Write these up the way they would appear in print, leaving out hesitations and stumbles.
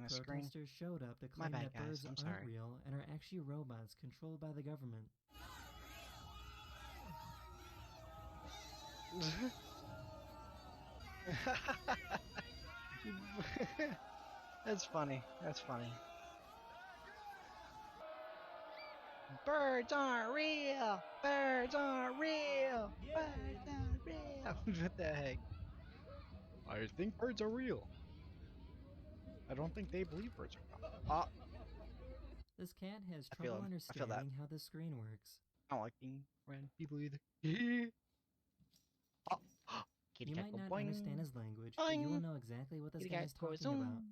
the screen. protesters showed up to My claim bad, that guys. birds I'm aren't sorry. real and are actually robots controlled by the government. That's funny. That's funny. Birds aren't real! Birds aren't real! Birds aren't real! What the heck? I think birds are real. I don't think they believe birds are real. Oh, This cat has I feel trouble him. I feel that. understanding how this screen works. I don't like being around people either. Oh, kitty You cat might go not boing. understand his language, but you will Boing. know exactly what this Kitty guy cat is goes talking about. zoom.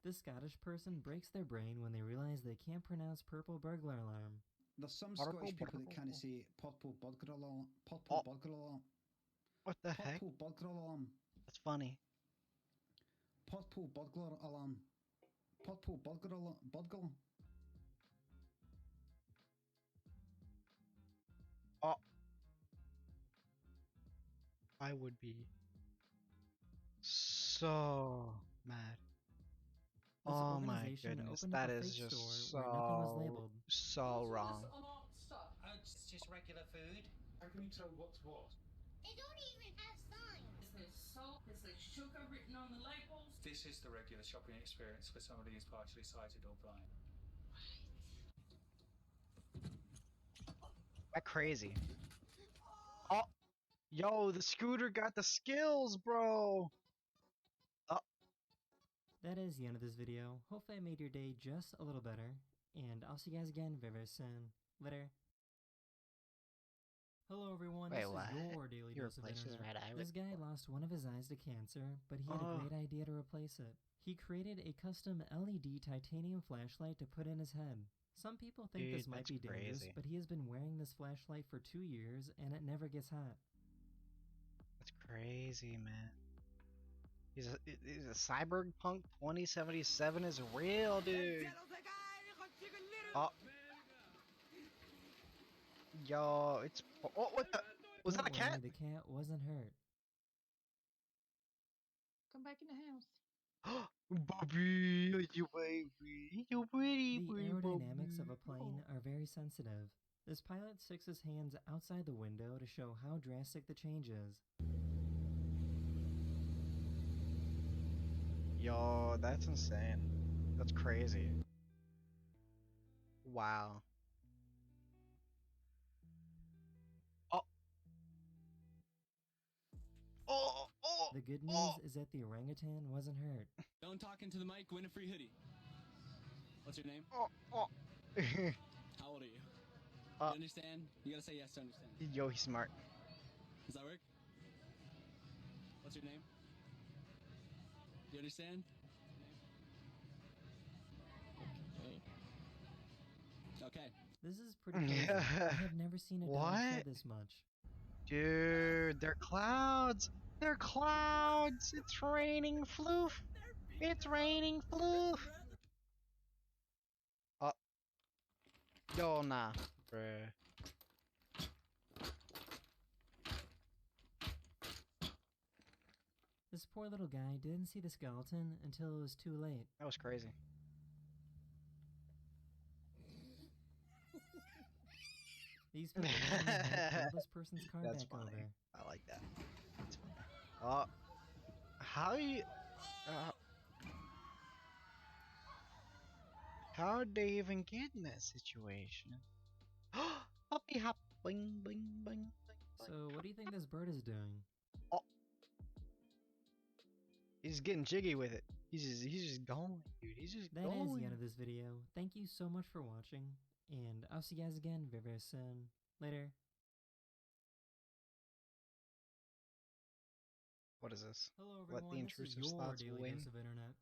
This Scottish person breaks their brain when they realize they can't pronounce purple burglar alarm. There's some Scottish people that can't say purple burglar alarm. Purple burglar alarm. What the heck? Purple burglar alarm. That's funny. Purple burglar alarm. Purple burglar alarm. Burglar. Oh. I would be so mad. This Oh my organization goodness, opened that up a is fake just store where nothing was labeled. so wrong. It's just regular food. How can you tell what's what? They don't even have signs. There's salt, there's like sugar written on the labels. This is the regular shopping experience for somebody who's partially sighted or blind. That crazy. Oh, yo, the scooter got the skills, bro. Oh, That is the end of this video. Hopefully I made your day just a little better. And I'll see you guys again very, very soon. Later. Hello everyone, wait, this what? is your daily You dose of replaced his internet. red eye This with- guy lost one of his eyes to cancer, but he had a great idea to replace it. He created a custom LED titanium flashlight to put in his head. Some people think Dude, this might that's be dangerous, crazy. but he has been wearing this flashlight for 2 years and it never gets hot. That's crazy, man. He's a Cyberpunk 2077 is real, dude. Oh. Yo, it's what the? Was that a Don't worry, cat? the cat wasn't hurt. Come back in the house. Bobby, you baby, you pretty, The pretty aerodynamics of a Bobby. plane are very sensitive. This pilot sticks his hands outside the window to show how drastic the change is. Yo, that's insane. That's crazy. Wow. Oh. Oh. The good news is that the orangutan wasn't hurt. Don't talk into the mic, win a free hoodie. What's your name? Oh. How old are you? Uh, You understand? You gotta say yes to understand. Yo, he's smart. Does that work? What's your name? You understand? Okay. Okay. This is pretty crazy. I have never seen a dog What? shed this much. Dude, they're clouds. They're clouds. It's raining floof. It's raining floof. Oh. Yo, nah. Bruh. This poor little guy didn't see the skeleton until it was too late. That was crazy. These people pulled this person's car That's back funny. over. I like that. That's funny. Oh. How you... how'd they even get in that situation? Puppy hop. Bing, bing, bing, bing. So what do you think this bird is doing? Oh. He's getting jiggy with it. He's just going, dude. He's just That going. is the end of this video. Thank you so much for watching, and I'll see you guys again very, very soon. Later. What is this? Hello Let the everyone, this is intrusive your slots daily win. dose of internet.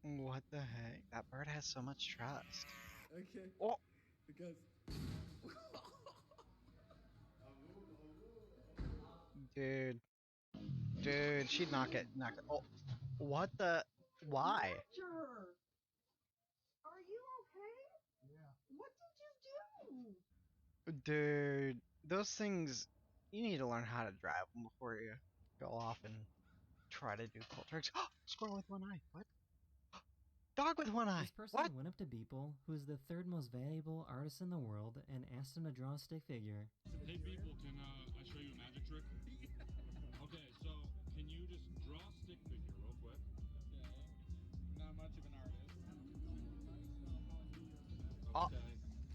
What the heck? That bird has so much trust. Okay. Oh. Because Dude. Dude, she'd knock it. Oh, what the? Why? Roger! Are you okay? Yeah. What did you do? Dude, those things, you need to learn how to drive them before you go off and try to do cool tricks. Squirrel with one eye. What? Dog with one eye. This person What? went up to Beeple, who is the third most valuable artist in the world, and asked him to draw a stick figure. Hey, people, can I show you a magic trick? Okay, so can you just draw a stick figure real quick? Okay. Not much of an artist. Oh. Okay.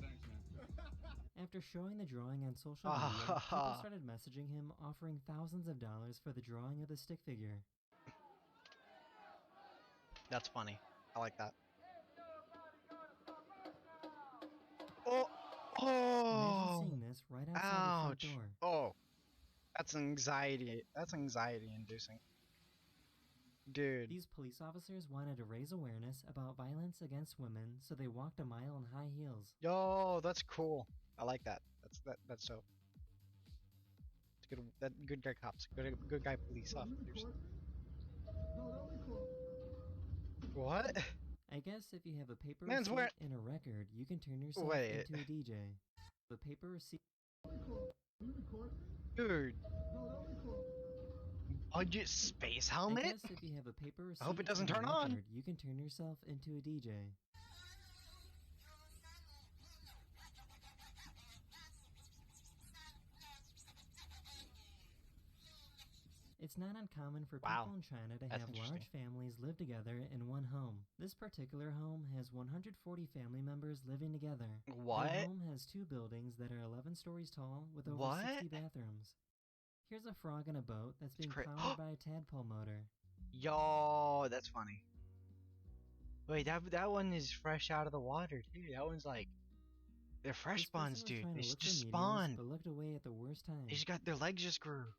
Thanks, man. After showing the drawing on social media, people started messaging him, offering thousands of dollars for the drawing of the stick figure. That's funny. I like that. Oh! Imagine Oh! seeing this right outside Ouch! your front door. Oh! That's anxiety. That's anxiety inducing. Dude. These police officers wanted to raise awareness about violence against women, so they walked a mile in high heels. Yo, that's cool. I like that. That's dope. It's good. Good guy cops. Good guy police officers. What? I guess if you have a paper Man's receipt wearing- and a record, you can turn yourself Wait. into a DJ. The paper receipt. Dude. Budget space helmet? I guess if you have a paper receipt hope it doesn't and a turn on. record, you can turn yourself into a DJ. It's not uncommon for Wow. people in China to That's have interesting. large families live together in one home. This particular home has 140 family members living together. What? The home has 2 buildings that are 11 stories tall with over What? 60 bathrooms. Here's a frog in a boat that's being cra- powered by a tadpole motor. Yo, that's funny. Wait, that one is fresh out of the water, dude. That one's like, they're fresh This person spawns, was dude. trying to They look for just meteors, spawned. but looked away at the worst time. They just got their legs just grew.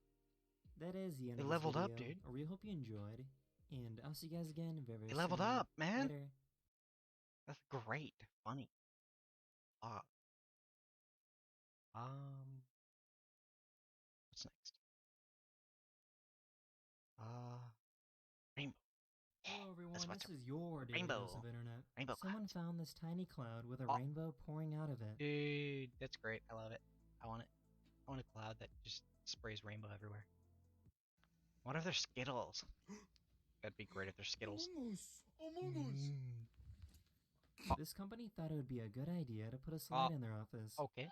That is the end They of this leveled up, video. dude. I really hope you enjoyed, and I'll see you guys again very, very They leveled soon. up, man. Later. That's great. Funny. What's next? Rainbow. Hello everyone, That's what's this is your daily Rainbow. dose of internet. Rainbow Someone clouds. found this tiny cloud with a Oh. rainbow pouring out of it. Dude, that's great. I love it. I want it. I want a cloud that just sprays rainbow everywhere. What if they're Skittles? That'd be great if they're Skittles. This company thought it would be a good idea to put a slide in their office. Okay.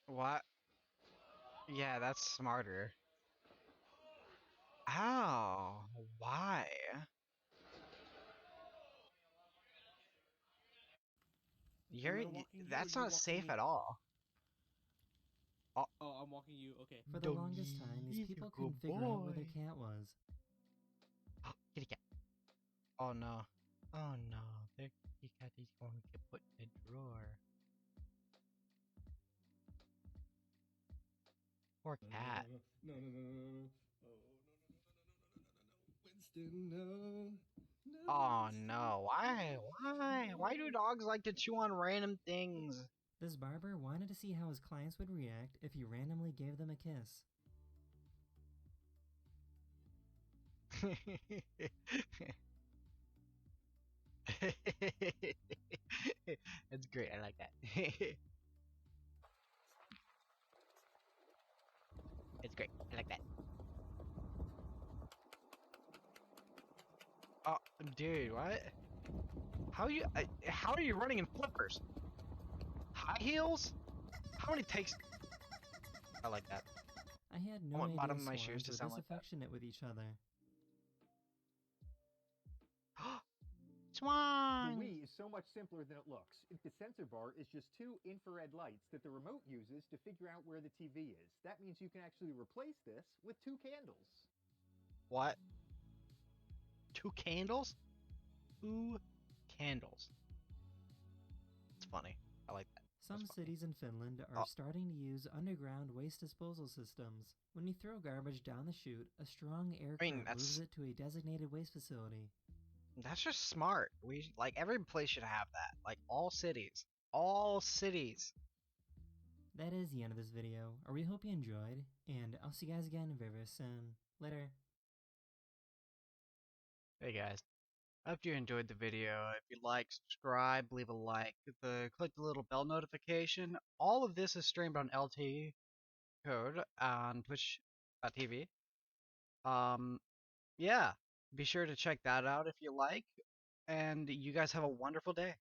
What? Yeah, that's smarter. Ow. Why? That's not safe at all. Oh, I'm walking you. Okay. For the longest time, these people couldn't figure out where their cat was. Kitty cat. Oh no. Oh no. Their kitty cat is going to get put in the drawer. Poor cat. No. Winston, no. Oh no. Why? Why do dogs like to chew on random things? This barber wanted to see how his clients would react if he randomly gave them a kiss. That's great. I like that. It's great. I like that. Oh, dude, what? How are you running in flippers? High heels? How many takes? I like that. I had no I want idea bottom of my swans shoes to were sound this like that. affectionate with each other. The Swan. Wii is so much simpler than it looks. The sensor bar is just 2 infrared lights that the remote uses to figure out where the TV is. That means you can actually replace this with 2 candles. What? 2 candles? 2 candles. It's funny. I like that. Some That's funny. cities in Finland Oh. are starting to use underground waste disposal systems. When you throw garbage down the chute, a strong air current moves it to a designated waste facility. That's just smart. Every place should have that. Like all cities. All cities. that is the end of this video. We hope you enjoyed, and I'll see you guys again very, very soon. Later. Hey guys, I hope you enjoyed the video. If you like, subscribe, leave a like, click the little bell notification. All of this is streamed on LT code on Twitch.tv. Yeah, be sure to check that out if you like, and you guys have a wonderful day.